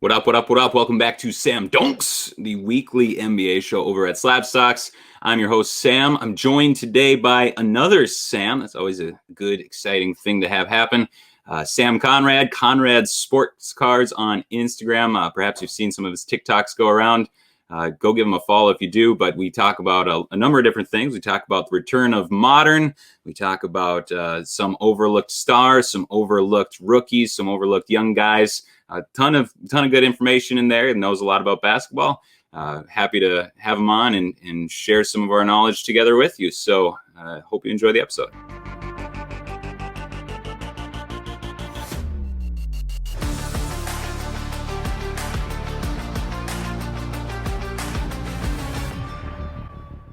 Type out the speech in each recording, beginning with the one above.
What up, what up, what up? Welcome back to Sam Dunks, the weekly NBA show over at Slab Stocks. I'm your host, Sam. I'm joined today by another Sam. That's always a good, exciting thing to have happen. Sam Conrad, Conrad's Sports Cards on Instagram. Perhaps you've seen some of his TikToks go around. Go give him a follow if you do. But we talk about a number of different things. We talk about the return of modern. We talk about some overlooked stars, some overlooked rookies, some overlooked young guys. A ton of good information in there. He knows a lot about basketball. Happy to have him on and share some of our knowledge together with you. So hope you enjoy the episode.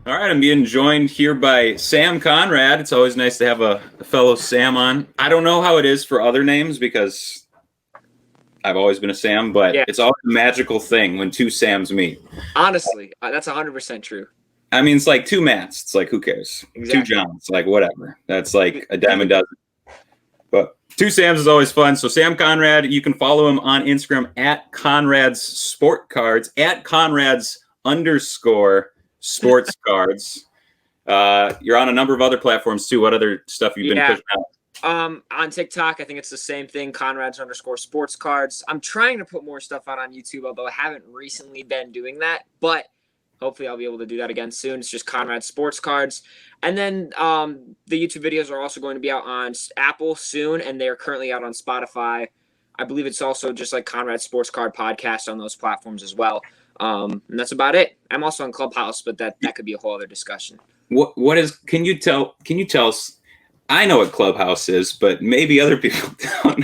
All right, I'm being joined here by Sam Conrad. It's always nice to have a fellow Sam on. I don't know how it is for other names because I've always been a Sam, but It's always a magical thing when two Sams meet. Honestly, that's 100% true. I mean, it's like two Matts. It's like, who cares? Exactly. Two Johns, like whatever. That's like a dime a dozen. But two Sams is always fun. So Sam Conrad, you can follow him on Instagram at Conrad's Sport Cards, at Conrad's _ Sports Cards. You're on a number of other platforms too. What other stuff you've been pushing out? On TikTok, I think it's the same thing, Conrad's _ Sports Cards. I'm trying to put more stuff out on YouTube, although I haven't recently been doing that, but hopefully I'll be able to do that again soon. It's just Conrad's Sports Cards. And then the YouTube videos are also going to be out on Apple soon, and they're currently out on Spotify. I believe it's also just like Conrad's Sports Card podcast on those platforms as well. And that's about it. I'm also on Clubhouse, but that could be a whole other discussion. What is, can you tell us? I know what Clubhouse is, but maybe other people don't.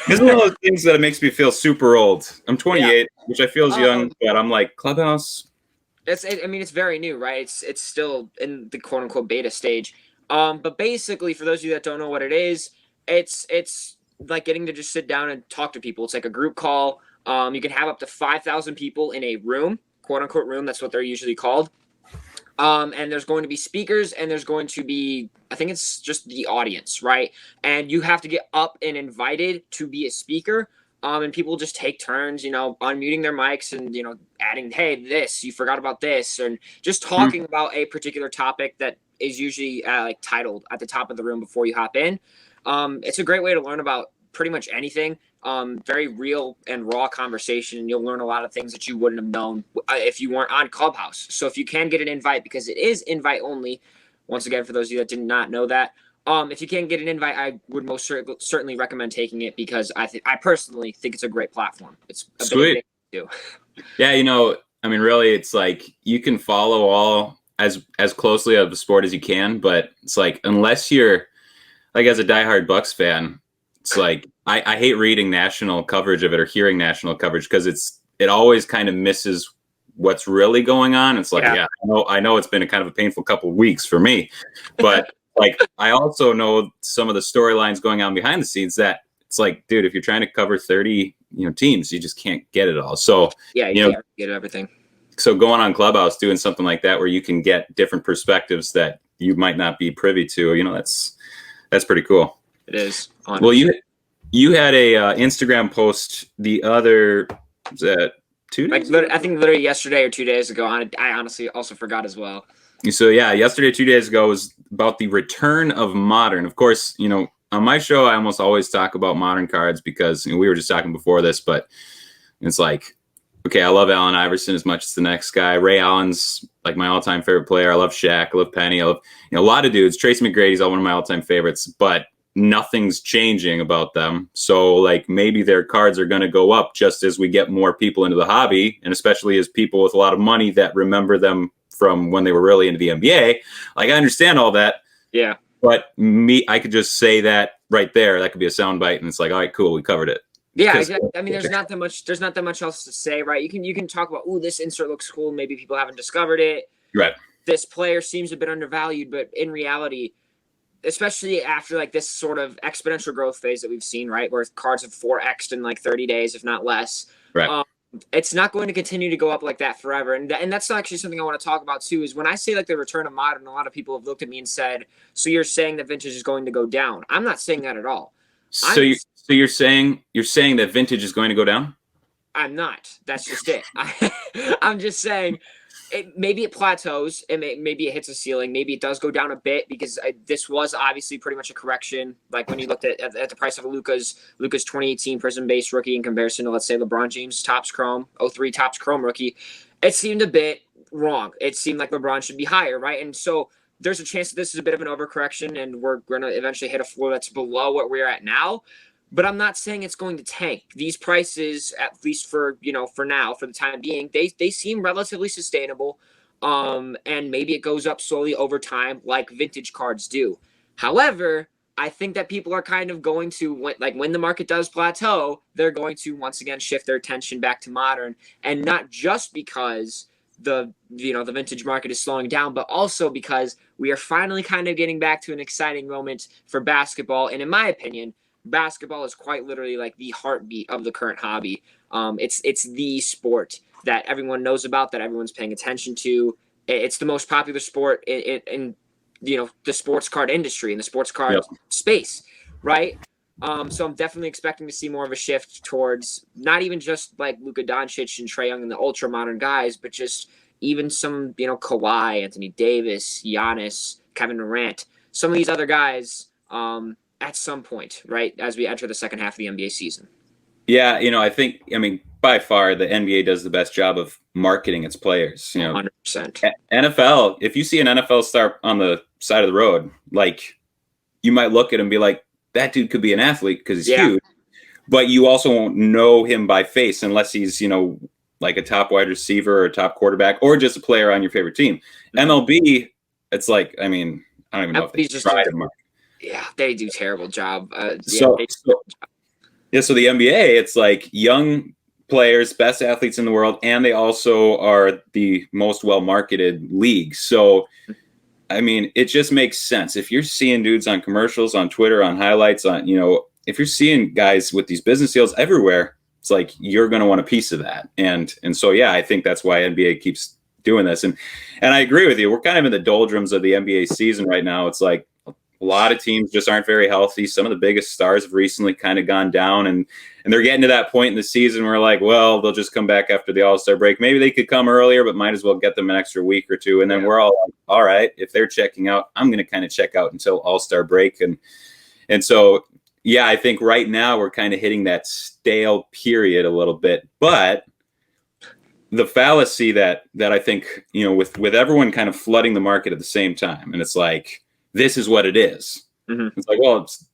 It's one of those things that makes me feel super old. I'm 28, which I feel is young, but I'm like, Clubhouse? It's very new, right? It's still in the quote unquote beta stage. But basically, for those of you that don't know what it is, it's like getting to just sit down and talk to people. It's like a group call. You can have up to 5,000 people in a room, quote unquote room. That's what they're usually called. And there's going to be speakers, and there's going to be, I think it's just the audience, right? And you have to get up and invited to be a speaker. And people just take turns, unmuting their mics and, adding, hey, this, you forgot about this, and just talking about a particular topic that is usually titled at the top of the room before you hop in. It's a great way to learn about pretty much anything. Very real and raw conversation, and you'll learn a lot of things that you wouldn't have known if you weren't on Clubhouse. So if you can get an invite, because it is invite only, once again, for those of you that did not know that, if you can't get an invite, I would most certainly recommend taking it, because I personally think it's a great platform. It's a sweet. Big Yeah, really, it's like you can follow all as closely of the sport as you can, but it's like, unless you're like, as a diehard Bucks fan, it's like I hate reading national coverage of it or hearing national coverage, because it always kind of misses what's really going on. It's like, I know it's been a kind of a painful couple of weeks for me, but like, I also know some of the storylines going on behind the scenes that it's like, dude, if you're trying to cover 30 teams, you just can't get it all. So you can't get everything. So going on Clubhouse, doing something like that where you can get different perspectives that you might not be privy to, that's pretty cool. It is. Honestly. Well, you had a Instagram post the other, was that 2 days ago? I think literally yesterday or 2 days ago. I honestly also forgot as well. So yesterday, 2 days ago, was about the return of modern. Of course, on my show, I almost always talk about modern cards because we were just talking before this, but it's like, okay, I love Allen Iverson as much as the next guy. Ray Allen's like my all-time favorite player. I love Shaq. I love Penny. I love a lot of dudes. Tracy McGrady's one of my all-time favorites, but nothing's changing about them. So like, maybe their cards are going to go up just as we get more people into the hobby, and especially as people with a lot of money that remember them from when they were really into the NBA. Like, I understand all that. Yeah. But I could just say that right there. That could be a soundbite, and it's like, all right, cool, we covered it. Yeah, exactly. I mean, there's not that much else to say, right? You can talk about, this insert looks cool. Maybe people haven't discovered it. Right. This player seems a bit undervalued, but in reality, especially after like this sort of exponential growth phase that we've seen, right, where cards have 4x'd in like 30 days, if not less. Right. It's not going to continue to go up like that forever. And that's actually something I want to talk about too, is when I say like the return of modern, a lot of people have looked at me and said, so you're saying that vintage is going to go down. I'm not saying that at all. So you're saying that vintage is going to go down? I'm not. That's just it. I'm just saying maybe it plateaus and maybe it hits a ceiling. Maybe it does go down a bit because this was obviously pretty much a correction. Like when you looked at the price of a Luka's 2018 Prism based rookie in comparison to, let's say, LeBron James Topps Chrome, '03 Topps Chrome rookie, it seemed a bit wrong. It seemed like LeBron should be higher, right? And so there's a chance that this is a bit of an overcorrection and we're going to eventually hit a floor that's below what we're at now. But I'm not saying it's going to tank. These prices, at least for now, for the time being, they seem relatively sustainable. And maybe it goes up slowly over time, like vintage cards do. However, I think that people are kind of going to when the market does plateau, they're going to once again shift their attention back to modern, and not just because the vintage market is slowing down, but also because we are finally kind of getting back to an exciting moment for basketball. And in my opinion, basketball is quite literally like the heartbeat of the current hobby. It's the sport that everyone knows about, that everyone's paying attention to. It's the most popular sport in the sports card industry, in the sports card space, right? So I'm definitely expecting to see more of a shift towards not even just like Luka Doncic and Trae Young and the ultra modern guys, but just even some Kawhi, Anthony Davis, Giannis, Kevin Durant, some of these other guys. At some point, right, as we enter the second half of the NBA season. Yeah, I mean, by far, the NBA does the best job of marketing its players. 100%. NFL, if you see an NFL star on the side of the road, like, you might look at him and be like, that dude could be an athlete because he's huge, but you also won't know him by face unless he's, like a top wide receiver or a top quarterback or just a player on your favorite team. MLB, it's like, I mean, I don't even know if they try to market. Yeah, they do a terrible job. So the NBA, it's like young players, best athletes in the world, and they also are the most well-marketed league. So, I mean, it just makes sense. If you're seeing dudes on commercials, on Twitter, on highlights, if you're seeing guys with these business deals everywhere, it's like you're going to want a piece of that. And so, yeah, I think that's why NBA keeps doing this. And I agree with you. We're kind of in the doldrums of the NBA season right now. It's like, a lot of teams just aren't very healthy. Some of the biggest stars have recently kind of gone down, and they're getting to that point in the season where like, well, they'll just come back after the All-Star break. Maybe they could come earlier, but might as well get them an extra week or two. And then we're all like, all right, if they're checking out, I'm going to kind of check out until All-Star break. And so, yeah, I think right now we're kind of hitting that stale period a little bit. But the fallacy that I think, with everyone kind of flooding the market at the same time, and it's like, this is what it is. Mm-hmm. It's like, well, it's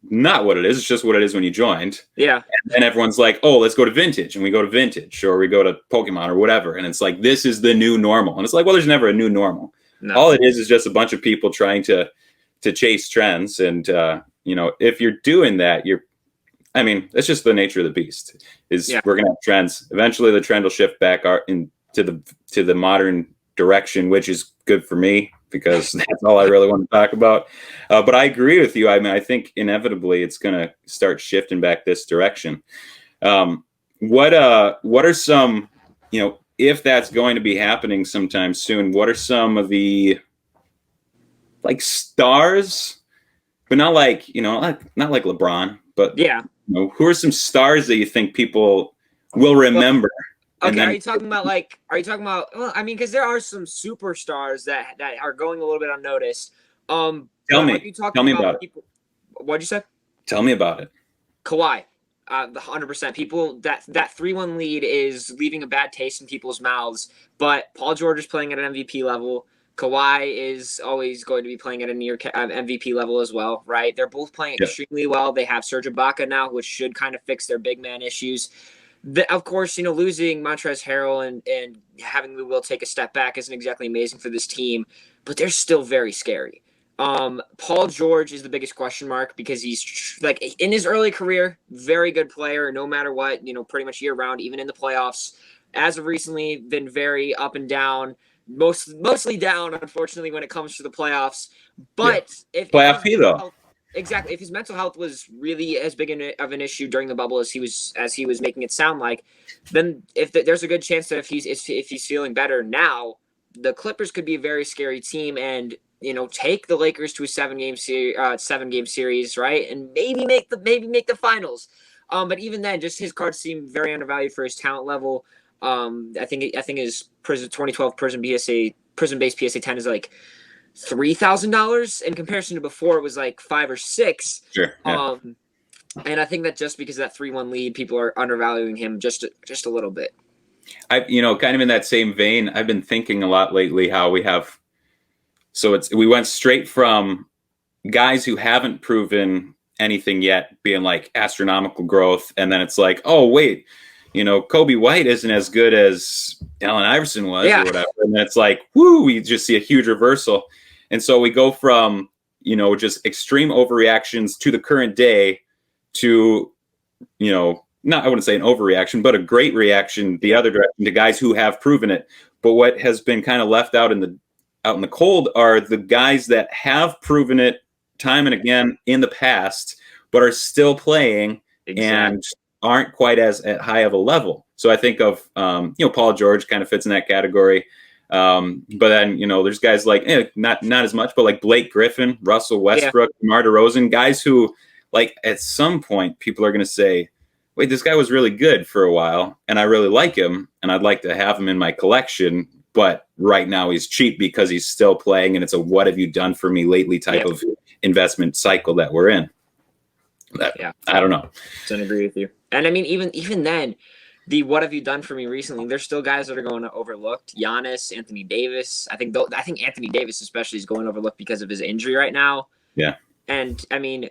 not what it is. It's just what it is when you joined. Yeah. And then everyone's like, oh, let's go to vintage. And we go to vintage, or we go to Pokemon or whatever. And it's like, this is the new normal. And it's like, well, there's never a new normal. No. All it is just a bunch of people trying to chase trends. And, if you're doing that, it's just the nature of the beast we're going to have trends. Eventually the trend will shift back to the modern direction, which is good for me, because that's all I really want to talk about. But I agree with you. I mean, I think inevitably it's going to start shifting back this direction. What are some, if that's going to be happening sometime soon, what are some of the like stars, but not like, not like LeBron, but who are some stars that you think people will remember? Okay, are you talking about, well, I mean, because there are some superstars that are going a little bit unnoticed. Tell me about people, it. What'd you say? Tell me about it. Kawhi, 100%. People, that 3-1 lead is leaving a bad taste in people's mouths, but Paul George is playing at an MVP level. Kawhi is always going to be playing at a near MVP level as well, right? They're both playing extremely well. They have Serge Ibaka now, which should kind of fix their big man issues. Of course, losing Montrezl Harrell and having Lou Will take a step back isn't exactly amazing for this team, but they're still very scary. Paul George is the biggest question mark because he's like in his early career, very good player, no matter what, pretty much year round, even in the playoffs. As of recently, been very up and down, mostly down, unfortunately, when it comes to the playoffs. But if playoff P though. Exactly. If his mental health was really as big of an issue during the bubble as he was making it sound like, then there's a good chance that if he's feeling better now, the Clippers could be a very scary team and take the Lakers to a 7-game series, right, and maybe make the finals. But even then, just his cards seem very undervalued for his talent level. I think his 2012 Prism based PSA 10 is like $3,000 in comparison to before it was like 5 or 6. Sure. Yeah. And I think that just because of that 3-1 lead, people are undervaluing him just a little bit. Kind of in that same vein, I've been thinking a lot lately how we went straight from guys who haven't proven anything yet being like astronomical growth, and then it's like, oh wait, Kobe White isn't as good as Allen Iverson was or whatever, and then it's like, whoo, we just see a huge reversal. And so we go from just extreme overreactions to the current day to not, I wouldn't say an overreaction, but a great reaction the other direction to guys who have proven it. But what has been kind of left out in the cold are the guys that have proven it time and again in the past, but are still playing and aren't quite as at high of a level. So I think of Paul George kind of fits in that category. But then there's guys like not as much, but like Blake Griffin, Russell Westbrook, DeMar DeRozan, guys who like at some point people are going to say, wait, this guy was really good for a while, and I really like him, and I'd like to have him in my collection. But right now he's cheap because he's still playing, and it's a what have you done for me lately type of investment cycle that we're in. I don't know. I agree with you. And I mean, even then, the what have you done for me recently? There's still guys that are going overlooked. Giannis, Anthony Davis. I think Anthony Davis especially is going overlooked because of his injury right now. Yeah. And I mean,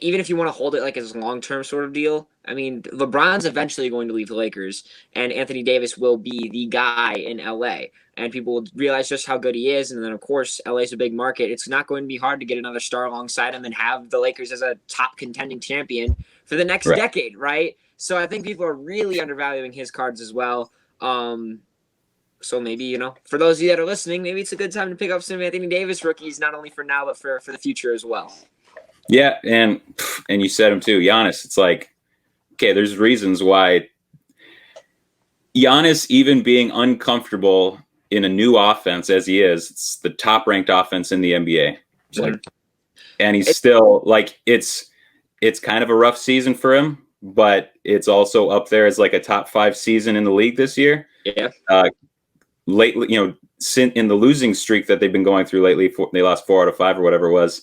even if you want to hold it like as a long-term sort of deal, I mean, LeBron's eventually going to leave the Lakers, and Anthony Davis will be the guy in LA, and people will realize just how good he is. And then, of course, LA is a big market. It's not going to be hard to get another star alongside him and have the Lakers as a top contending champion for the next decade, right? So I think people are really undervaluing his cards as well. So maybe, for those of you that are listening, maybe it's a good time to pick up some Anthony Davis rookies, not only for now, but for the future as well. Yeah, and you said him too, Giannis. It's like, okay, there's reasons why Giannis, even being uncomfortable in a new offense as he is, it's the top-ranked offense in the NBA. It's like, and he's still like, it's kind of a rough season for him, but it's also up there as like a top 5 season in the league this year. Yeah. Lately, in the losing streak that they've been going through lately, they lost 4 out of 5 or whatever it was.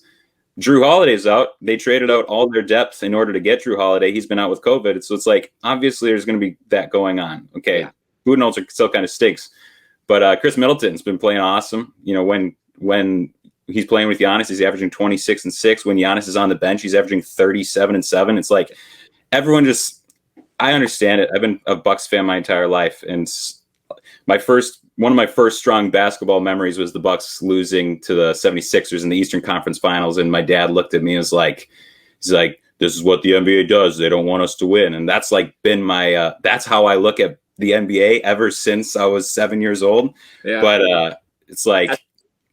Drew Holiday's out. They traded out all their depth in order to get Drew Holiday. He's been out with COVID. So it's like, obviously there's going to be that going on. Okay. Yeah. Budenholzer still kind of stinks, but Chris Middleton's been playing awesome. When he's playing with Giannis, he's averaging 26 and 6. When Giannis is on the bench, he's averaging 37 and 7. It's like everyone I understand it. I've been a Bucks fan my entire life. And one of my first strong basketball memories was the Bucks losing to the 76ers in the Eastern Conference Finals. And my dad looked at me and was like, he's like, this is what the NBA does. They don't want us to win. And that's like been my, that's how I look at the NBA ever since I was 7 years old. Yeah. But it's like,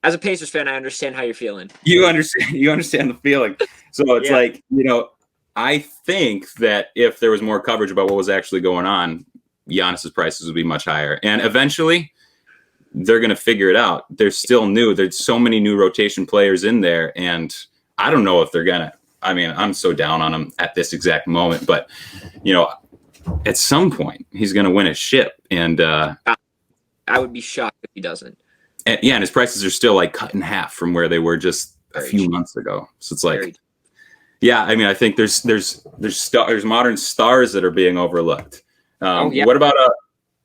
as a Pacers fan, I understand how you're feeling. You understand the feeling. So it's like, I think that if there was more coverage about what was actually going on, Giannis's prices would be much higher. And eventually they're going to figure it out. They're still new. There's so many new rotation players in there. And I don't know if they're going to, I'm so down on him at this exact moment, but at some point he's going to win a ship. And I would be shocked if he doesn't. And his prices are still like cut in half from where they were just a few months ago. So it's like, I think there's modern stars that are being overlooked. What about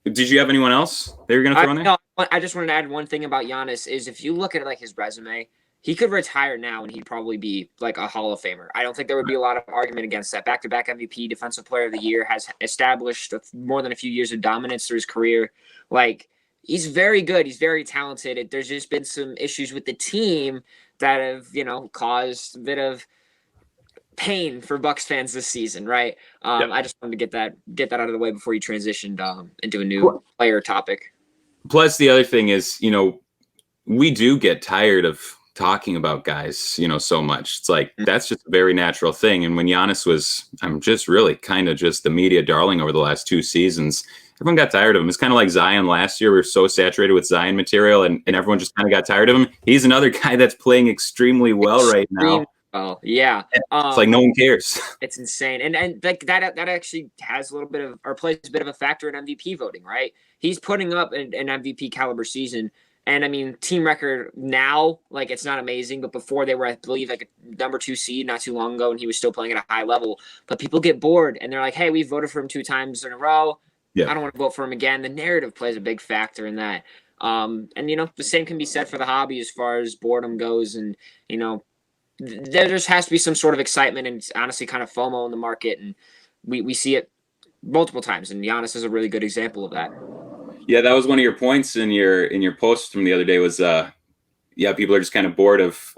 did you have anyone else that you're going to throw in there? No, I just wanted to add one thing about Giannis is if you look at like his resume, he could retire now and he'd probably be like a Hall of Famer. I don't think there would be a lot of argument against that. Back-to-back MVP, Defensive Player of the Year, has established more than a few years of dominance through his career. Like, he's very good. He's very talented. There's just been some issues with the team that have, caused a bit of pain for Bucks fans this season, right? I just wanted to get that out of the way before you transitioned into a new player topic. Plus, the other thing is, we do get tired of talking about guys, so much. It's like that's just a very natural thing. And when Giannis was, I'm just really kind of just the media darling over the last 2 seasons. Everyone got tired of him. It's kind of like Zion last year. We were so saturated with Zion material, and everyone just kind of got tired of him. He's another guy that's playing extremely well right now. well. Yeah. It's like no one cares. It's insane. And like that actually has a little bit of, or plays a bit of a factor in MVP voting, right? He's putting up an MVP caliber season. And I mean, team record now, like it's not amazing, but before they were, I believe, like a number 2 seed not too long ago, and he was still playing at a high level. But people get bored and they're like, hey, we voted for him 2 times in a row. Yeah. I don't want to vote for him again. The narrative plays a big factor in that. And you know, the same can be said for the hobby as far as boredom goes. And, you know, there just has to be some sort of excitement and honestly kind of FOMO in the market. And we see it multiple times. And Giannis is a really good example of that. Yeah, that was one of your points in your post from the other day was yeah, people are just kind of bored of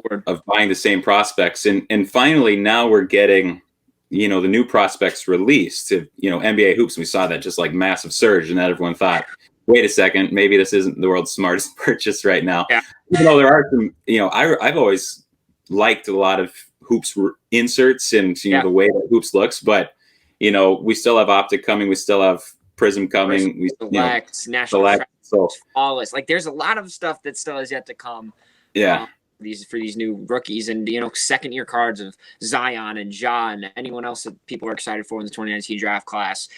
buying the same prospects. And finally now we're getting, you know, the new prospects released to, you know, NBA hoops. And we saw that just like massive surge, and that everyone thought, wait a second, maybe this isn't the world's smartest purchase right now. Yeah. Even though there are some, you know, I've always liked a lot of hoops inserts and, you know, the way that hoops looks, but, you know, we still have Optic coming. We still have Prism coming. We Select, you know, National Select, so Flawless. Like there's a lot of stuff that still has yet to come. Yeah. For these new rookies, and you know, second year cards of Zion and Ja and anyone else that people are excited for in the 2019 draft class.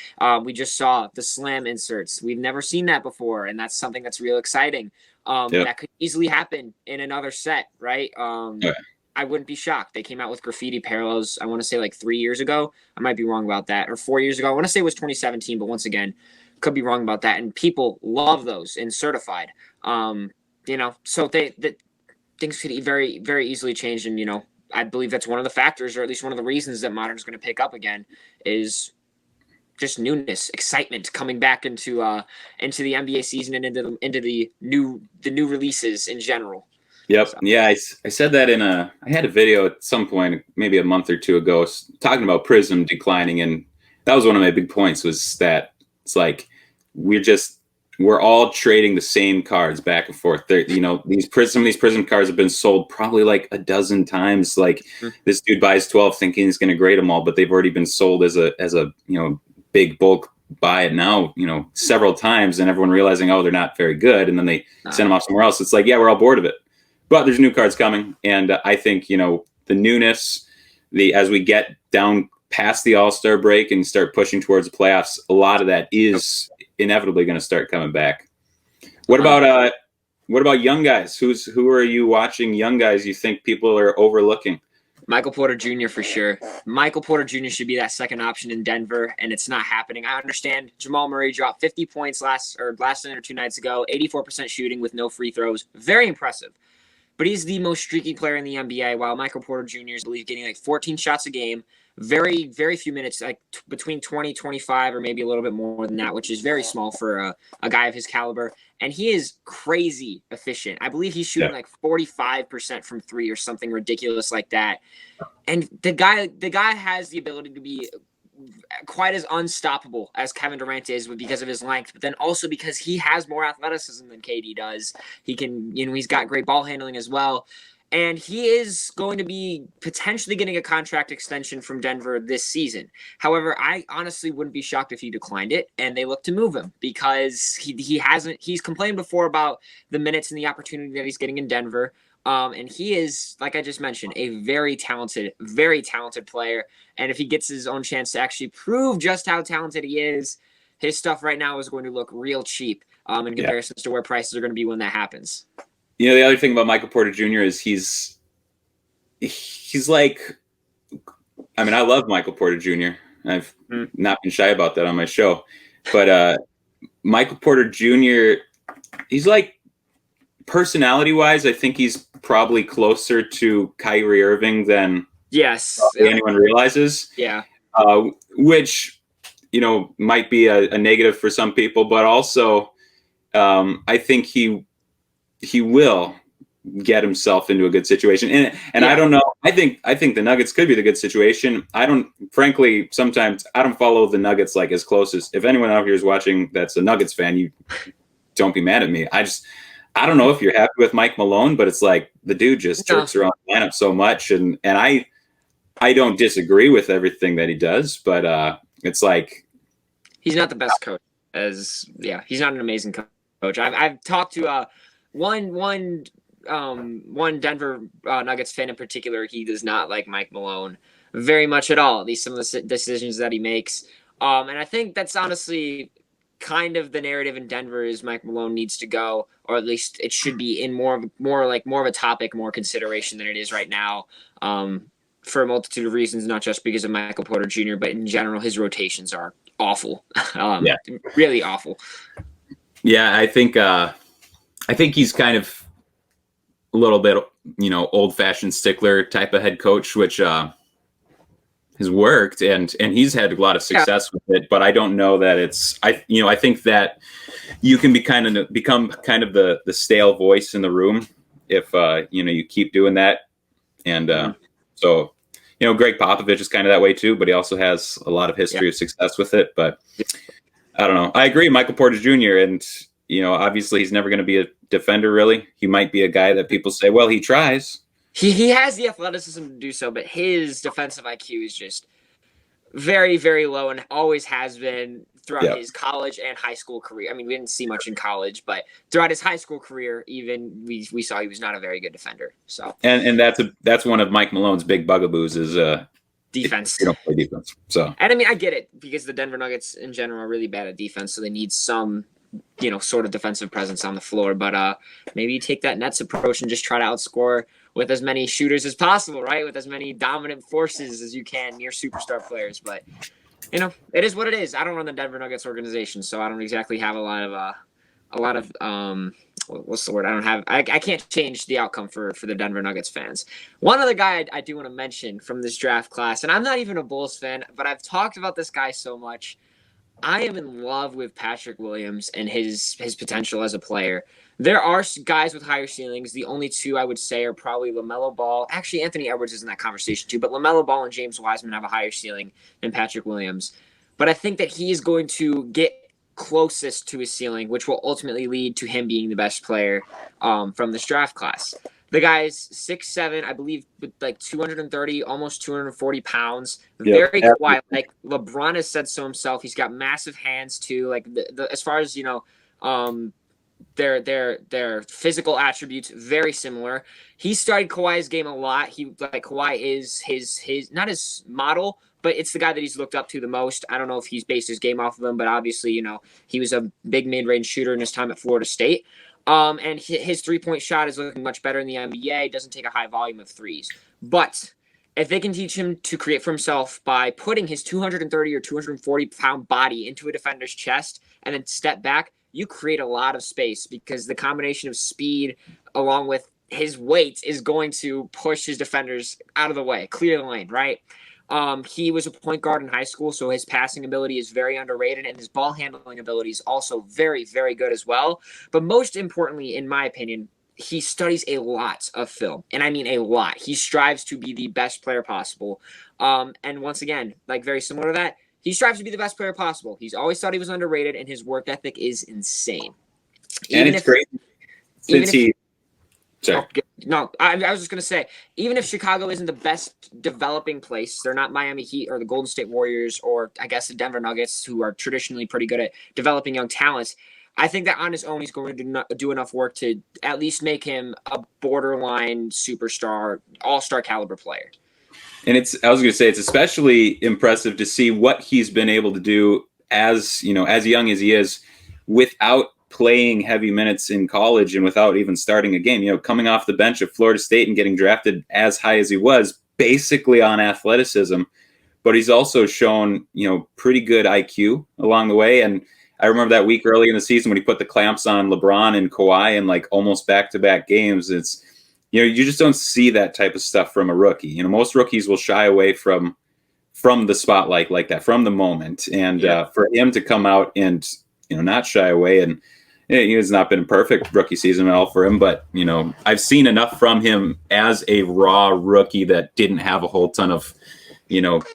We just saw the slam inserts. We've never seen that before, and that's something that's real exciting. That could easily happen in another set, right? I wouldn't be shocked. They came out with graffiti parallels, I want to say like 3 years ago. I might be wrong about that. Or 4 years ago. I want to say it was 2017, but once again, could be wrong about that. And people love those in certified. You know, so things could very, very easily change. And, you know, I believe that's one of the factors, or at least one of the reasons that Modern's going to pick up again, is just newness, excitement coming back into the NBA season and into the new releases in general. Yep. So. Yeah, I said that I had a video at some point, maybe a month or two ago, talking about Prism declining, and that was one of my big points, was that it's like we're all trading the same cards back and forth. You know, some of these Prism cards have been sold probably like a dozen times. Like this dude buys 12 thinking he's going to grade them all, but they've already been sold as a you know, big bulk buy it now, you know, several times, and everyone realizing, oh, they're not very good, and then they send them off somewhere else. It's like, yeah, we're all bored of it. But there's new cards coming, and I think, you know, the newness, as we get down past the All-Star break and start pushing towards the playoffs, a lot of that is inevitably going to start coming back. What about young guys? Who are you watching? Young guys you think people are overlooking? Michael Porter Jr. for sure. Michael Porter Jr. should be that second option in Denver, and it's not happening. I understand Jamal Murray dropped 50 points last night or 2 nights ago, 84% shooting with no free throws. Very impressive. But he's the most streaky player in the NBA, while Michael Porter Jr. is getting like 14 shots a game, very, very few minutes, like between 20, 25, or maybe a little bit more than that, which is very small for a guy of his caliber. And he is crazy efficient. I believe he's shooting like 45% from 3 or something ridiculous like that. And the guy has the ability to be quite as unstoppable as Kevin Durant is because of his length, but then also because he has more athleticism than KD does. He can, you know, he's got great ball handling as well. And he is going to be potentially getting a contract extension from Denver this season. However, I honestly wouldn't be shocked if he declined it and they look to move him, because he's complained before about the minutes and the opportunity that he's getting in Denver. And he is, like I just mentioned, a very talented player. And if he gets his own chance to actually prove just how talented he is, his stuff right now is going to look real cheap in comparison to where prices are going to be when that happens. You know, the other thing about Michael Porter Jr. is he's like, I mean, I love Michael Porter Jr. I've not been shy about that on my show, but Michael Porter Jr., he's like, personality-wise, I think he's probably closer to Kyrie Irving than anyone realizes. Yeah. Which, you know, might be a negative for some people, but also I think he will get himself into a good situation. And I don't know. I think the Nuggets could be the good situation. Frankly, sometimes I don't follow the Nuggets like as close as, if anyone out here is watching that's a Nuggets fan, you don't be mad at me. I don't know if you're happy with Mike Malone, but it's like the dude just jerks around the lineup so much. And I don't disagree with everything that he does, but it's like, he's not the best coach. He's not an amazing coach. I've talked to one one Denver Nuggets fan in particular, he does not like Mike Malone very much at all. At least some of the decisions that he makes. And I think that's honestly kind of the narrative in Denver is Mike Malone needs to go, or at least it should be in more of a topic, more consideration than it is right now. For a multitude of reasons, not just because of Michael Porter Jr., but in general, his rotations are awful. Yeah. Really awful. Yeah, I think he's kind of a little bit, old-fashioned stickler type of head coach, which has worked, and he's had a lot of success with it. But I don't know that I think that you can become kind of the stale voice in the room if you keep doing that. And so Greg Popovich is kind of that way too, but he also has a lot of history of success with it. But I don't know. I agree, Michael Porter Jr. and obviously he's never going to be a defender. Really, he might be a guy that people say, well, he tries. He has the athleticism to do so, but his defensive IQ is just very, very low and always has been throughout his college and high school career. I mean, we didn't see much in college, but throughout his high school career, even we saw he was not a very good defender. So and that's one of Mike Malone's big bugaboos is defense. They don't play defense. So and I mean, I get it because the Denver Nuggets in general are really bad at defense, so they need some sort of defensive presence on the floor. But maybe you take that Nets approach and just try to outscore with as many shooters as possible, right? With as many dominant forces as you can near superstar players. But it is what it is. I don't run the Denver Nuggets organization, so I don't exactly have a lot of what's the word? I can't change the outcome for the Denver Nuggets fans. One other guy I do want to mention from this draft class, and I'm not even a Bulls fan, but I've talked about this guy so much. I am in love with Patrick Williams and his potential as a player. There are guys with higher ceilings. The only two I would say are probably LaMelo Ball. Actually, Anthony Edwards is in that conversation too, but LaMelo Ball and James Wiseman have a higher ceiling than Patrick Williams. But I think that he is going to get closest to his ceiling, which will ultimately lead to him being the best player from this draft class. The guy's 6'7", I believe, with like 230, almost 240 pounds. Very quiet. Like LeBron has said so himself. He's got massive hands too. Like as far as their physical attributes, very similar. He studied Kawhi's game a lot. Kawhi is his not his model, but it's the guy that he's looked up to the most. I don't know if he's based his game off of him, but obviously, he was a big mid-range shooter in his time at Florida State. And his three-point shot is looking much better in the NBA. Doesn't take a high volume of threes. But if they can teach him to create for himself by putting his 230 or 240-pound body into a defender's chest and then step back, you create a lot of space because the combination of speed along with his weight is going to push his defenders out of the way, clear the lane, right? He was a point guard in high school, so his passing ability is very underrated, and his ball handling ability is also very, very good as well. But most importantly, in my opinion, he studies a lot of film, and I mean a lot. He strives to be the best player possible. And once again, like very similar to that, he strives to be the best player possible. He's always thought he was underrated, and his work ethic is insane. And it's great. Sorry. No, I was just going to say, even if Chicago isn't the best developing place, they're not Miami Heat or the Golden State Warriors or I guess the Denver Nuggets, who are traditionally pretty good at developing young talents. I think that on his own, he's going to do enough work to at least make him a borderline superstar, all-star caliber player. And I was going to say, it's especially impressive to see what he's been able to do as young as he is without playing heavy minutes in college and without even starting a game, coming off the bench at Florida State and getting drafted as high as he was, basically on athleticism. But he's also shown, pretty good IQ along the way. And I remember that week early in the season when he put the clamps on LeBron and Kawhi in like almost back-to-back games. It's, you just don't see that type of stuff from a rookie. Most rookies will shy away from the spotlight like that, from the moment. And for him to come out and, not shy away, and it has not been a perfect rookie season at all for him, but, I've seen enough from him as a raw rookie that didn't have a whole ton of,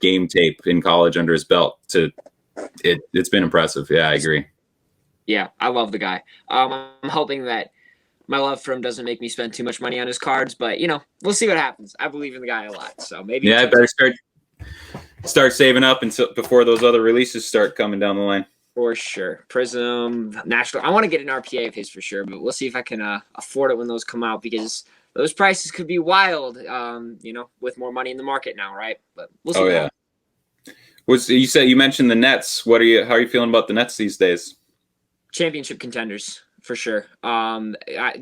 game tape in college under his belt. It's been impressive. Yeah, I agree. Yeah, I love the guy. I'm hoping that my love for him doesn't make me spend too much money on his cards, but, we'll see what happens. I believe in the guy a lot, so maybe. Yeah, I better start saving up before those other releases start coming down the line. For sure. Prism, National. I want to get an RPA of his for sure, but we'll see if I can afford it when those come out because those prices could be wild, with more money in the market now, right? But we'll see Oh what yeah. happens. You mentioned the Nets? How are you feeling about the Nets these days? Championship contenders for sure. I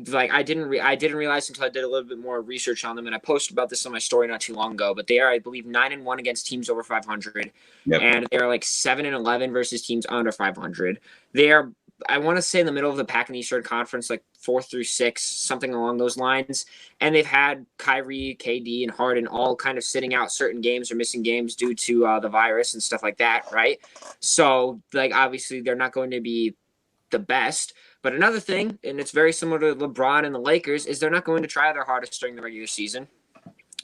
didn't realize until I did a little bit more research on them, and I posted about this on my story not too long ago. But they are, I believe, 9-1 against teams over 500, Yep. and they are like 7-11 versus teams under 500. They are, I want to say, in the middle of the pack in the Eastern Conference, like 4th through 6, something along those lines. And they've had Kyrie, KD, and Harden all kind of sitting out certain games or missing games due to the virus and stuff like that, right? So, like, obviously, they're not going to be the best. But another thing, and it's very similar to LeBron and the Lakers, is they're not going to try their hardest during the regular season.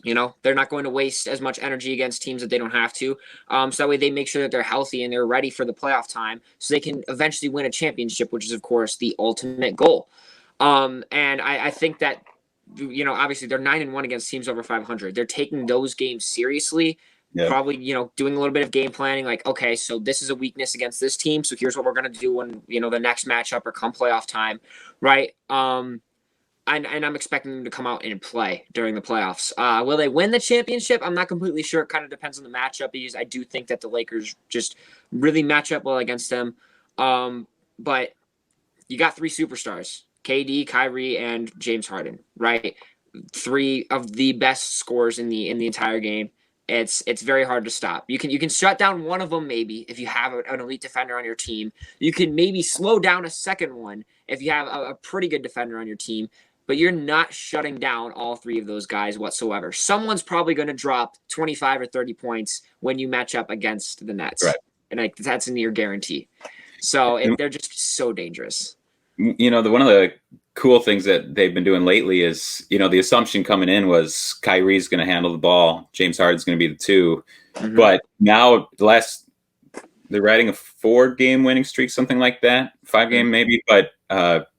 They're not going to waste as much energy against teams that they don't have to. So that way they make sure that they're healthy and they're ready for the playoff time so they can eventually win a championship, which is, of course, the ultimate goal. And I think that, obviously they're 9-1 against teams over 500. They're taking those games seriously. Yeah. Probably, doing a little bit of game planning, like, okay, so this is a weakness against this team, so here's what we're going to do when, the next matchup or come playoff time, right? And I'm expecting them to come out and play during the playoffs. Will they win the championship? I'm not completely sure. It kind of depends on the matchup, because I do think that the Lakers just really match up well against them. But you got 3 superstars, KD, Kyrie, and James Harden, right? 3 of the best scorers in the entire game. It's very hard to stop. You can shut down one of them maybe if you have an elite defender on your team. You can maybe slow down a second one if you have a pretty good defender on your team. But you're not shutting down all 3 of those guys whatsoever. Someone's probably going to drop 25 or 30 points when you match up against the Nets. Right. And that's a near guarantee. So they're just so dangerous. One of the cool things that they've been doing lately is, the assumption coming in was Kyrie's going to handle the ball, James Harden's going to be the 2. Mm-hmm. But now they're riding a 4-game winning streak, something like that, 5-game mm-hmm. maybe. But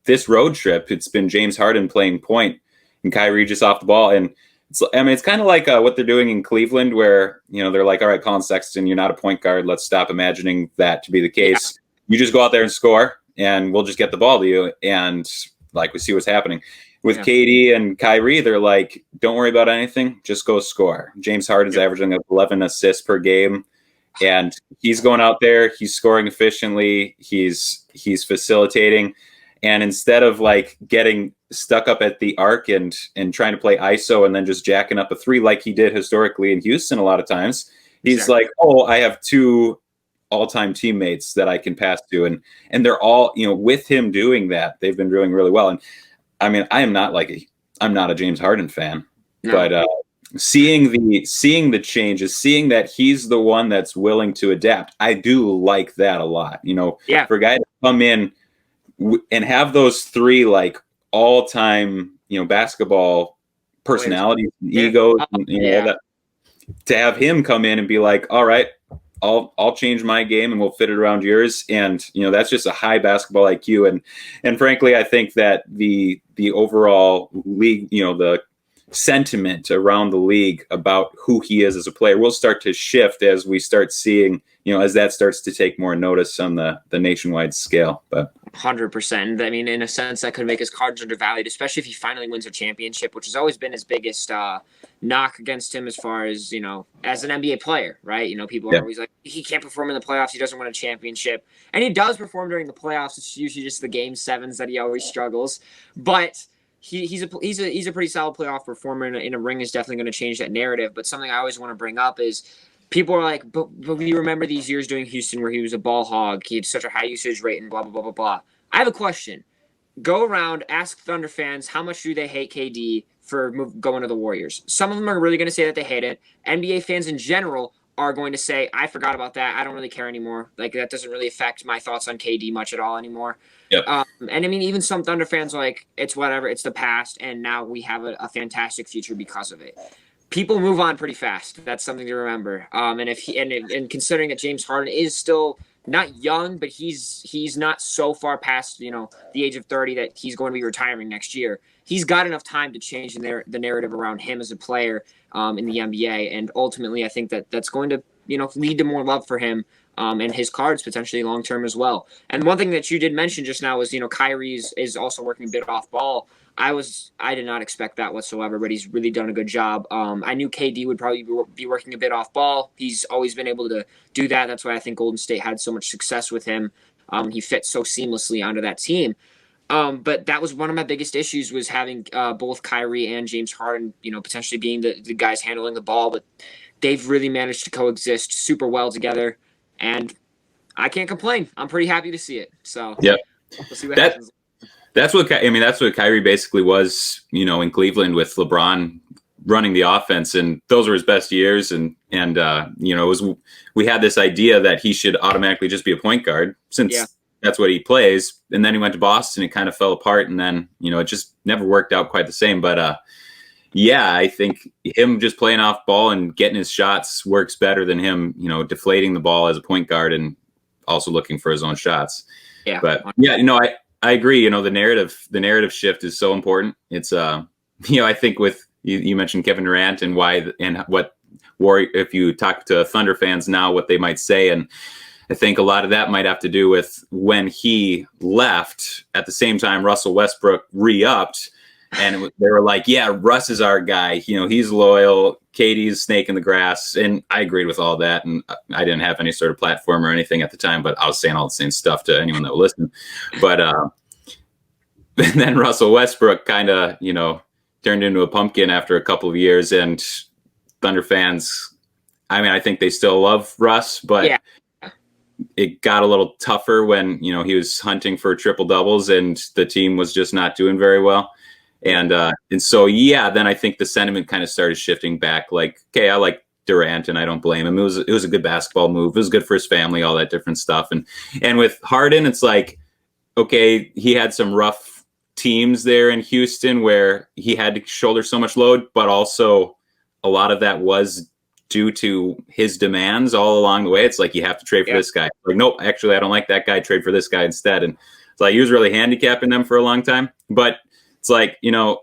this road trip, it's been James Harden playing point and Kyrie just off the ball. And it's kind of like what they're doing in Cleveland, where they're like, all right, Colin Sexton, you're not a point guard. Let's stop imagining that to be the case. Yeah. You just go out there and score, and we'll just get the ball to you. And like, we see what's happening with KD and Kyrie. They're like, don't worry about anything. Just go score. James Harden's averaging 11 assists per game, and he's going out there. He's scoring efficiently. He's facilitating. And instead of like getting stuck up at the arc and trying to play ISO and then just jacking up a 3 like he did historically in Houston a lot of times, he's like, oh, I have 2 all-time teammates that I can pass to, and they're all, with him doing that, they've been doing really well. And I mean, I'm not a James Harden fan, but seeing the changes, seeing that he's the one that's willing to adapt, I do like that a lot. For a guy to come in and have those 3 like all-time, basketball personalities, and egos, and, that, to have him come in and be like, all right, I'll change my game and we'll fit it around yours. And, that's just a high basketball IQ. And frankly, I think that the overall league, the sentiment around the league about who he is as a player will start to shift as we start seeing, as that starts to take more notice on the nationwide scale. But 100%. I mean, in a sense, that could make his cards undervalued, especially if he finally wins a championship, which has always been his biggest knock against him as far as, as an NBA player, right? People are always like, he can't perform in the playoffs. He doesn't win a championship. And he does perform during the playoffs. It's usually just the game 7s that he always struggles. But he's a pretty solid playoff performer, and in a ring is definitely going to change that narrative. But something I always want to bring up is people are like, but we remember these years during Houston where he was a ball hog. He had such a high usage rate and blah, blah, blah, blah, blah. I have a question. Go around, ask Thunder fans how much do they hate KD for going to the Warriors. Some of them are really going to say that they hate it. NBA fans in general are going to say, I forgot about that. I don't really care anymore. Like, that doesn't really affect my thoughts on KD much at all anymore. Yep. And I mean, even some Thunder fans are like, it's whatever. It's the past. And now we have a fantastic future because of it. People move on pretty fast. That's something to remember. And considering that James Harden is still not young, but he's not so far past, the age of 30 that he's going to be retiring next year. He's got enough time to change the narrative around him as a player in the NBA. And ultimately, I think that that's going to, lead to more love for him and his cards potentially long term as well. And one thing that you did mention just now was, Kyrie is also working a bit off ball. I did not expect that whatsoever, but he's really done a good job. I knew KD would probably be working a bit off ball. He's always been able to do that. That's why I think Golden State had so much success with him. He fits so seamlessly onto that team. But that was one of my biggest issues, was having both Kyrie and James Harden, potentially being the guys handling the ball. But they've really managed to coexist super well together, and I can't complain. I'm pretty happy to see it. So yeah, we'll see what happens. That's what that's what Kyrie basically was, in Cleveland with LeBron running the offense, and those were his best years. And we had this idea that he should automatically just be a point guard, since that's what he plays. And then he went to Boston, it kind of fell apart, and then it just never worked out quite the same. But I think him just playing off ball and getting his shots works better than him, deflating the ball as a point guard and also looking for his own shots. Yeah, but I agree. The narrative shift is so important. It's I think with you mentioned Kevin Durant and why and what if you talk to Thunder fans now, what they might say. And I think a lot of that might have to do with when he left. At the same time, Russell Westbrook re-upped, and they were like, yeah, Russ is our guy. He's loyal. Katie's snake in the grass. And I agreed with all that. And I didn't have any sort of platform or anything at the time, but I was saying all the same stuff to anyone that would listen. But and then Russell Westbrook kind of, turned into a pumpkin after a couple of years. And Thunder fans, I think they still love Russ, but it got a little tougher when, he was hunting for triple doubles and the team was just not doing very well. And so, then I think the sentiment kind of started shifting back. Like, okay, I like Durant and I don't blame him. It was a good basketball move. It was good for his family, all that different stuff. And with Harden, it's like, okay, he had some rough teams there in Houston where he had to shoulder so much load, but also a lot of that was due to his demands all along the way. It's like, you have to trade for this guy. Like, nope, actually, I don't like that guy. Trade for this guy instead. And it's like, he was really handicapping them for a long time. But it's like, the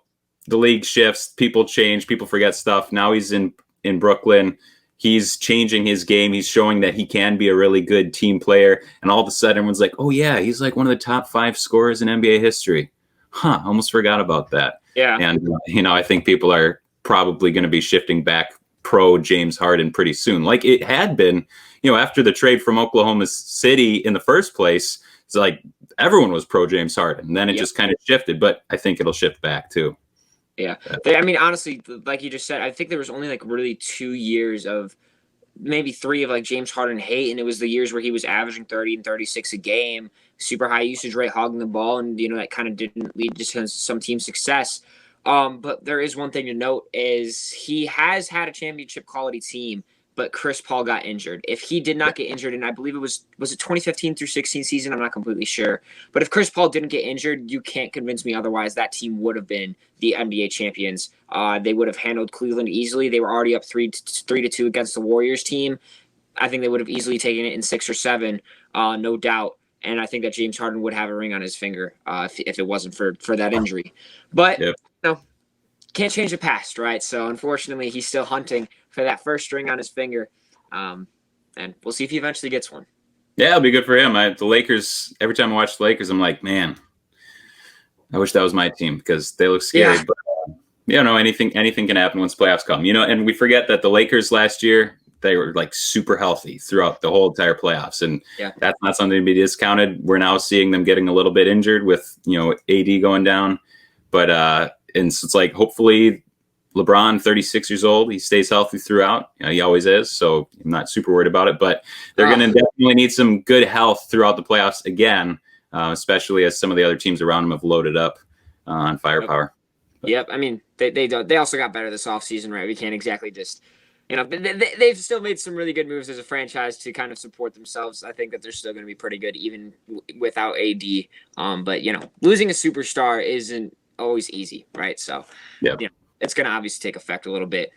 league shifts, people change, people forget stuff. Now he's in Brooklyn. He's changing his game. He's showing that he can be a really good team player. And all of a sudden, everyone's like, oh, yeah, he's like one of the top 5 scorers in NBA history. Almost forgot about that. Yeah. And, I think people are probably going to be shifting back pro James Harden pretty soon. Like it had been, after the trade from Oklahoma City in the first place, it's like everyone was pro James Harden. And then it just kind of shifted, but I think it'll shift back too. Yeah. Honestly, like you just said, I think there was only like really 2 years of maybe 3 of like James Harden hate. And it was the years where he was averaging 30 and 36 a game, super high usage rate, hogging the ball. And, that kind of didn't lead to some team success. But there is one thing to note is he has had a championship quality team, but Chris Paul got injured. If he did not get injured, and I believe it was it 2015 through 16 season? I'm not completely sure. But if Chris Paul didn't get injured, you can't convince me otherwise. That team would have been the NBA champions. They would have handled Cleveland easily. They were already up 3-2 against the Warriors team. I think they would have easily taken it in 6 or 7, no doubt. And I think that James Harden would have a ring on his finger if it wasn't for that injury. But can't change the past, right? So unfortunately, he's still hunting for that first ring on his finger. And we'll see if he eventually gets one. Yeah, it'll be good for him. The Lakers, every time I watch the Lakers, I'm like, man, I wish that was my team because they look scary. Yeah. But, anything can happen once playoffs come. And we forget that the Lakers last year, they were like super healthy throughout the whole entire playoffs. And that's not something to be discounted. We're now seeing them getting a little bit injured with, AD going down. But, and so it's like, hopefully LeBron, 36 years old, he stays healthy throughout. He always is. So I'm not super worried about it, but they're going to definitely need some good health throughout the playoffs again, especially as some of the other teams around them have loaded up on firepower. Yep. They also got better this offseason, right? We can't exactly just, they've still made some really good moves as a franchise to kind of support themselves. I think that they're still going to be pretty good even without AD. But, losing a superstar isn't always easy, right? So, it's going to obviously take effect a little bit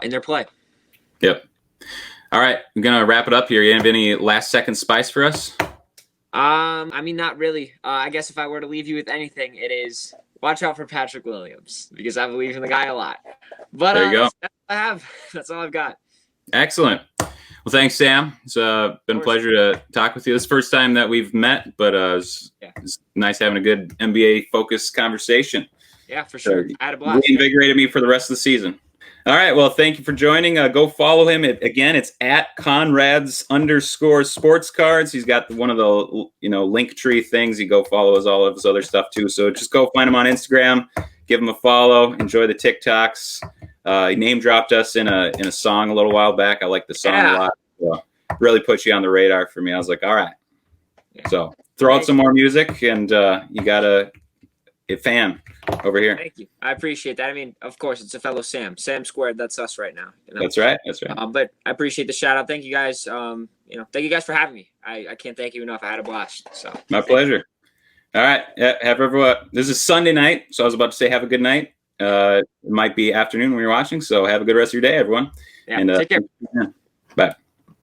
in their play. Yep. All right, I'm going to wrap it up here. You have any last second spice for us? Not really. I guess if I were to leave you with anything, it is watch out for Patrick Williams because I believe in the guy a lot. But there you go. That's all I have. That's all I've got. Excellent. Well, thanks, Sam. It's been a pleasure to talk with you. This is the first time that we've met, but it's nice having a good NBA focused conversation. Yeah, for sure. I had a blast. Reinvigorated me for the rest of the season. All right. Well, thank you for joining. Go follow him. Again, it's at Conrad's_sports cards. He's got one of the link tree things. You go follow all of his other stuff too. So just go find him on Instagram, give him a follow, enjoy the TikToks. He name dropped us in a song a little while back. I like the song a lot. So really put you on the radar for me. I was like, all right. So throw out some more music, and you got a fan over here. Thank you. I appreciate that. I mean, of course, it's a fellow Sam. Sam squared. That's us right now. That's right. But I appreciate the shout out. Thank you guys. Thank you guys for having me. I can't thank you enough. I had a blast. So my pleasure. All right. Have everyone. This is Sunday night, so I was about to say have a good night. It might be afternoon when you're watching, so have a good rest of your day, everyone. Yeah. Take care. Bye.